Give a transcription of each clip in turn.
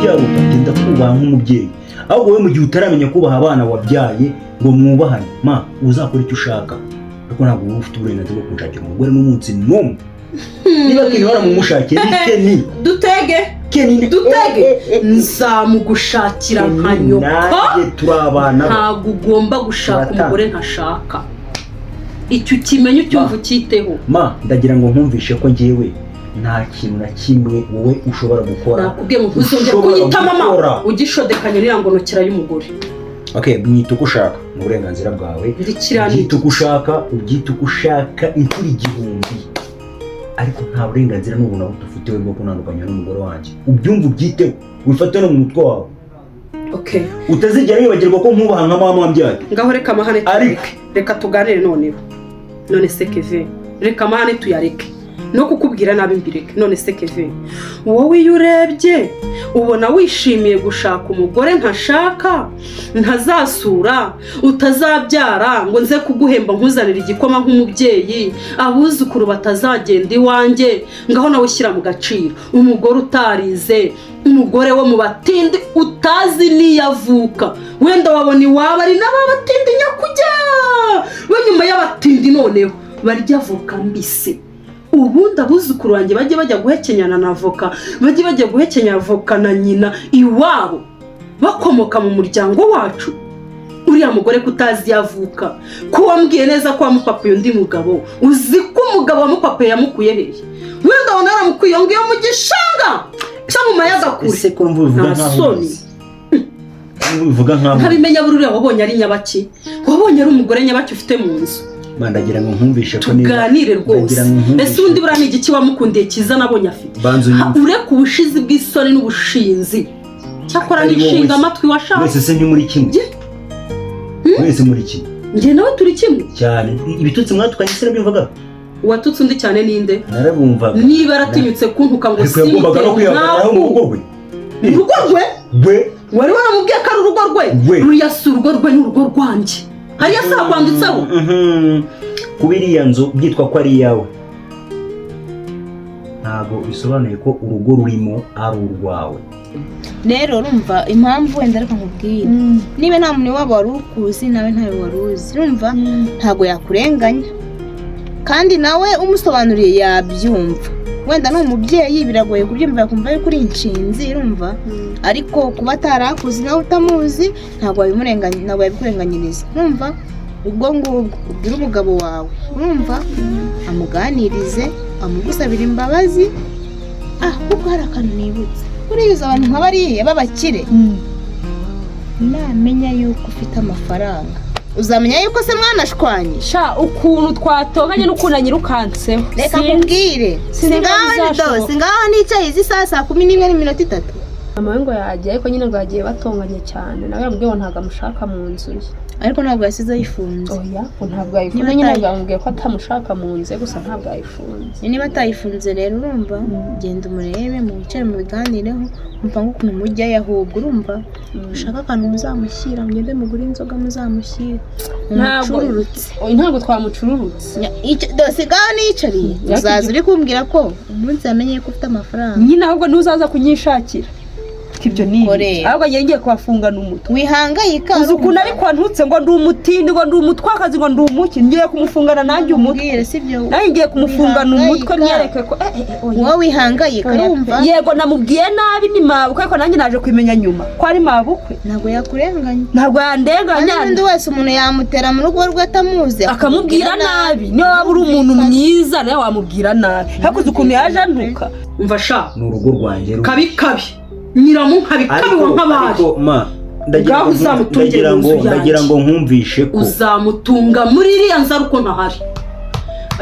byaruta genda kubaha nk'umubyeyi ahubwo wowe mu gihe utaramenya kubaha abana wabyaye ngo mwubahane ma uzakora icyo ushaka ariko ntabwo uba ufite uburenganzira bwo kunshakira umugore n'umunsi n'umwe niba Ken waramumushakira ni Ken dutege nzamugushakira nka nyoko nanjye turabana ntabwo ugomba gushaka umugore ntashaka icyo kimenye ucyumva ukiteho ma ndagira ngo nkumvishe ko njyewe nta kintu na kimwe wowe ushobora gukora nakubwiye ngo ntuzongere kunyita mama ugishodekanya n'irangonokera y'umugore mwita uko ushaka mu burenganzira bwawe byita uko ushaka ubyita uko ushaka inshuro igihumbi ariko nta burenganzira n'ubuntu aho dufite bwo kunandukanya n'umugore wanjye ubyumva ubyiteho wifate no mu mutwe wawe utazigera wibagirwa ko nkubaha nka mama wambyaye ngaho reka amahane reka tuganire none se Kevin reka amahane tuyareke no kukubwira nabi mbireke none se Kevin wowe iyo urebye ubona wishimiye gushaka umugore ntashaka ntazasura utazabyara ngo nze kuguhemba nkuzanira igikoma nk'umubyeyi abuzukuru batazagenda iwanjye ngaho nawe ushyira mu gaciro umugore utarize umugore wo mu batindi utazi niyavuka wenda wabona iwaba ari n'ababatindi nyakujya bo nyuma y'abatindi noneho barya avoka mbise ubundi abuzukuru wanjye bajye bajya guhekenyana na avoka bajye bajya guhekenya avoka na nyina iwabo bakomoka mu muryango wacu uriya mugore kutazi yavuka ko wambwiye neza ko wamupapuye undi mugabo uzi ko umugabo wamupapuye yamukuye hehe wenda wona yaramukuye ngo iyo mu gishanga cyangwa mu mayaga kure ese ko mvuga nkaho uvuga nkaho ntabimenya bururiya wabonye ari nyabaki wabonye ari umugore nyabaki ufite mu nzu mandagira ngo nkumvishe ko tuganire rwose ese undi burani igiki wamukundiye kiza nabonye afite ureka ubushizi bw'isoni n'ubushinzi cyakora nishinga amatwi washaka wese se ni muri kimwe wese muri kimwe njye nawe turi kimwe cyane ibitutsi mwatukanye se nabyumvaga uwatutse undi cyane ninde narabumvaga niba aratinyutse kuntuka ngo site nkaho mu rugo rwe wari waramubwiye ko ari urugo rwe ruriya si urugo rwe n'urugo rwanjye hariya saa kwanditseho kuba iriya nzu byitwa ko ari iyawe ntabwo bisobanuye ko urugo rurimo ari urwawe rero urumva impamvu wenda ariko nkubwire niba nta muntu waba wari ukuzi nawe ntawe wari uzi urumva ntabwo yakurenganya kandi nawe umusobanuriye yabyumva wenda ni umubyeyi biragoye kubyumva yakumva yuko uri inshinzi urumva ariko kuba atarakuzi nawe utamuzi ntabwo yabikurenganyiriza urumva ubwo ngubwo ubwira umugabo wawe urumva amuganirize amugusabira imbabazi kuko hari akantu nibutse uriza abantu nk'abariya b'abakire namenya yuko ufite amafaranga uzamenya yuko se mwanashwanye ukuntu twatonganye n'ukuntu anyirukanseho reka nkubwire singaho nicaye izi saa 11:03 mama we ngo yagiye ariko nyine ngo yagiye batonganye cyane nawe yambwiye ngo ntabwo amushaka mu nzu ye ariko ntabwo yasize yifunze ntabwo yayifunze nyine yambwiye ko atamushaka mu nzu gusa ntabwo yayifunze niba atayifunze rero urumva genda umurebe mwicare mu biganireho umva nk'ukuntu mujyayo ahubwo urumva ushaka akantu muzamushyira mugende mugure inzoga muzamushyira ntabwo twamucururutse sigaho niyicariye uzaza uri kumbwira ko umunsi yamenye ko ufite amafaranga nyine ahubwo ntuzaza kunyishakira ibyo ni ahubwo ngiye kubafungana umutwe wihangayika uzi ukuntu ariko wantutse ngo ndi umutindi ngo ndi umutwakazi ngo ndi umuki ngiye kumufungana nanjye umutwe nanjye ngiye kumufungana umutwe myereke ko wowe wihangayika urumva yego namubwiye nabi ni mabukwe ariko nanjye naje kwimenya nyuma ko ari mabukwe ntabwo yakurenganya ntabwo yandenganya n'undi wese umuntu yamutera mu rugo rwe atamuzi akamubwira nabi niyo waba uri umuntu mwiza nawe wamubwira nabi hakuze ukuntu yaje antuka umva sha ni urugo rwanjye kabi nyiramu nkabikabiho nk'abari ndagira ngo nkumvishe ko uzamutunga muri iriya nzara uko ntahari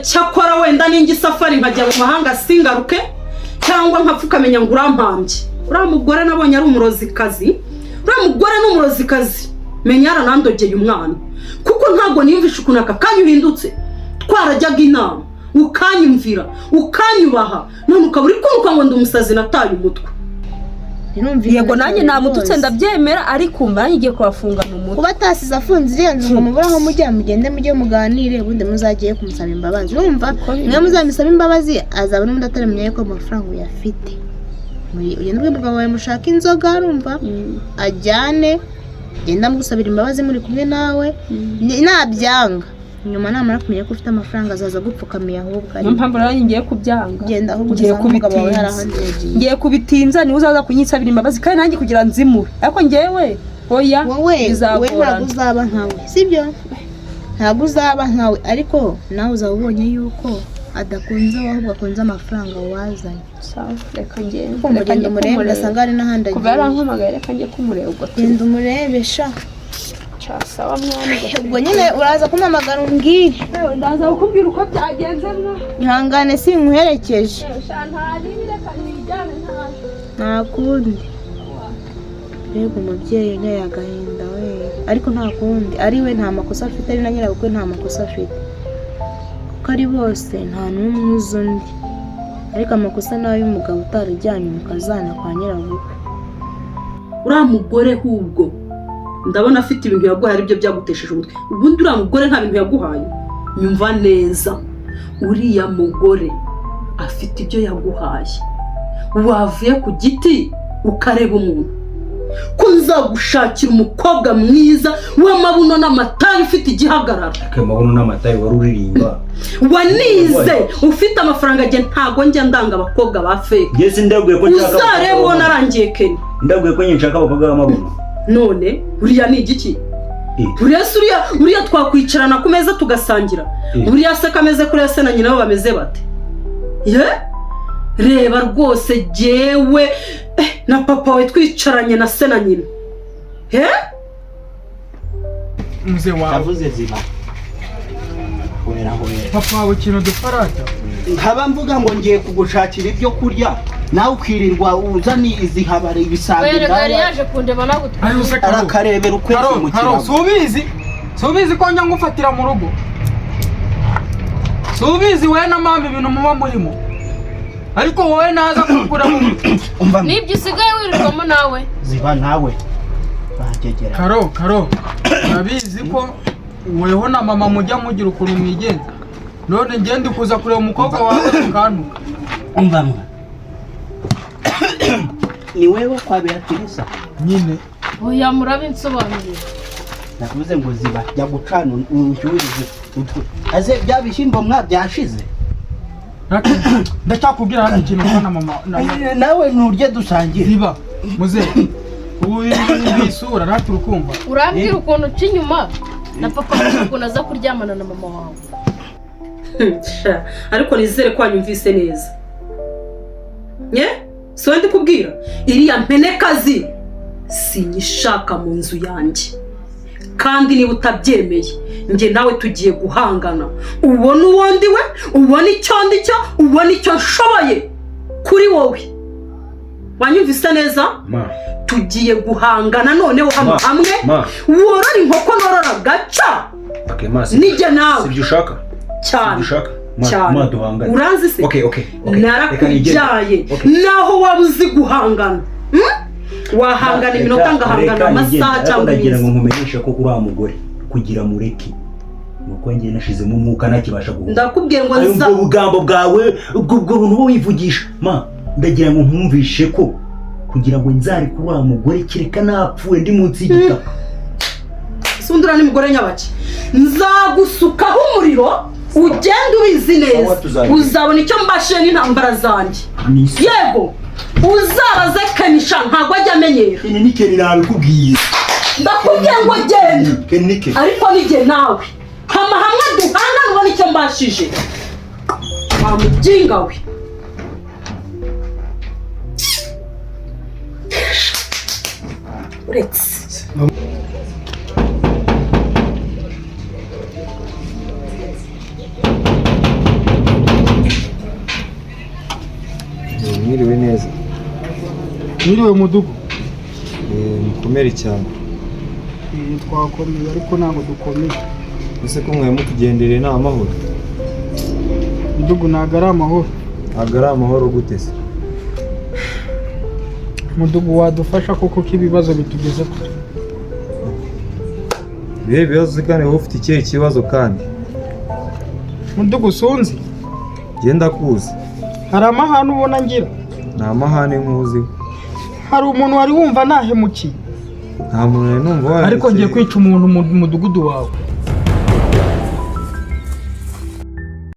cyakora wenda n'ingi safari nkajya mu mahanga singaruke cyangwa nkapfukamenya ngo urampambye uriya mugore nabonye ari umurozikazi uriya mugore ni umurozikazi menya yaranandogeye umwana kuko ntabwo niyumvishe ukuntu aka kanya uhindutse twarajyaga inama ukanyumvira ukanyubaha none ukaba uri kumva ngo ndi umusazi nataye umutwe yego nanjye namututse ndabyemera ariko nanjye ngiye kubafungana umutwe kuba atasize afunze iriya nzu ngo mubure aho mujya mugende mujye muganire ubundi muzagiye kumusaba imbabazi urumva mwe muzamusaba imbabazi azabona undi ataramenya yuko amafaranga uyafite ugende ubwire umugabo wawe mushaka inzoga urumva ajyane genda mugusabira imbabazi muri kumwe nawe nabyanga nyuma namara kumenya ko ufite amafaranga azaza gupfukamiye ahubwo niyo mpamvu rero ngiye kubyanga genda ahubwo ugiye umugabo wawe hari ahandi yagiye ngiye kubitinza niwe uzaza kunyisabira imbabazi kandi nanjye kugira nzimure ariko ngewe oya wowe ntabwo uzaba nkawe sibyo ntabwo uzaba nkawe ariko nawe uzaba ubonye yuko adakunze ahubwo akunze amafaranga wazanye reka ngende reka njye murebe ndasanga hari n'ahandi agiye kubera nkuhamagaye reka njye kumureba ubwo genda umurebesha cyasaba mwana ubwo nyine uraza kumpamagara umbwire ndaza kukubwira uko byagenze ihangane sinkuherekeje nta kundi mbega umubyeyi unteye agahinda we ariko nta kundi ari we nta makosa afite ari na nyirabukwe nta makosa afite kuko ari bose nta n'umwe uzi undi ariko amakosa ni ay'umugabo utarajyanye umukazana kwa nyirabukwe uriya mugore hubwo ndabona afite ibintu yaguhaye aribyo byagutesheje umutwe ubundi uriya mugore nta bintu yaguhaye nyumva neza uriya mugore afite ibyo yaguhaye wavuye ku giti ukareba umuntu ko nzagushakira umukobwa mwiza w'amabuno n'amatayi ufite igihagararo amabuno n'amatayi wari uririmba wanize ufite amafaranga agiye ntago njya ndanga abakobwa ba fake ngeze ndabwiye ko nshaka uzarebe uwo narangiye Kenya ndabwiye ko nshaka abakobwa b'amabuno none uriya ni igiki uriya twakwicarana ku meza tugasangira uriya se kameze kuri se na nyina bo bameze bate reba rwose jyewe na papa we twicaranye na se na nyina muze wawe avuze ziba papa wawe ikintu dufarata nkaba mvuga ngo ngiye kugushakira ibyo kurya nawe ukirirwa uzana izi habari ibisambi yari yaje kundeba nagutwara arakarebera ukwezi mu kirabo subizi ko njya ngufatira mu rugo subizi we na mama ibintu muba murimo ariko wowe naza kugura mu nibyo usigaye wirirwamo nawe ziba nawe bagegera karo nabizi ko weho na mama mujya mugira ukuntu mwigenza none ngende kuza kureba umukobwa wawe ukantuka umvamwe ni wewe kwa Beatrice nyine oya murabinsobanurira navuze ngo ziba jya gucana unjurize aze bya bishyimbo mwabyashize ndacyakubwira hano ikintu kwa na mama nawe nurye dusangira ziba muze ubu bisura natwe urukumva urambwira ukuntu uca inyuma na papa ukuntu aza kuryamana na mama wawe ariko nizere ko wanyumvise neza si wowe ndi kubwira iriya mpenekazi sinyishaka mu nzu yanjye kandi niba utabyemeye njye nawe tugiye guhangana ubona uwo ndi we ubona icyo ndi cyo ubona icyo nshoboye kuri wowe wanyumvise neza tugiye guhangana noneho hamwe worora inkoko norora gaca nijye nawe sibyo ushaka cyane cyane uranzi se okay narakubyaye naho waba uzi guhangana wahangana iminota ngahangana amasaha cyangwa ndagira ngo nkumenyeshe ko uriya mugore kugira mureke nuko njye nashizemo umwuka nakibasha guhunga ndakubwiye ngo nza ubwo bugambo bwawe ubwo buntu wivugisha ndagira ngo nkumvishe ko kugira ngo nzari kuri uriya mugore kireka napfuye ndi munsi y'igitaka sundura n'umugore nyabaki nzagusukaho umuriro ugenda ubizi neza uzabona icyo mbashiye n'intambara zanjye yego uzabaze kenisha ntabwo ajya amenyera ni keni nabikubwiye ndakubwiye ngo genda ariko nijye nawe hama hamwe duhana nubona icyo mbashije wamujinga we uretse mwiriwe neza mwiriwe mudugu mukomere cyane twakomeye ariko ntabwo dukomeye ese ko mwawe mutugendereye ni amahoro mudugu ntabwo ari amahoro ntabwo ari amahoro gute se mudugu wadufasha koko ko ibibazo bitugeze kure bihe bibazo kandi wowe ufite ikihe kibazo kandi mudugu sunzi genda kuzi hari amahane ubona ngira ni amahane nkuziho. hari umuntu wari wumva nahemukiye? Nta muntu nari numva wahemukiye. ariko ngiye kwica umuntu mu mudugudu wawe.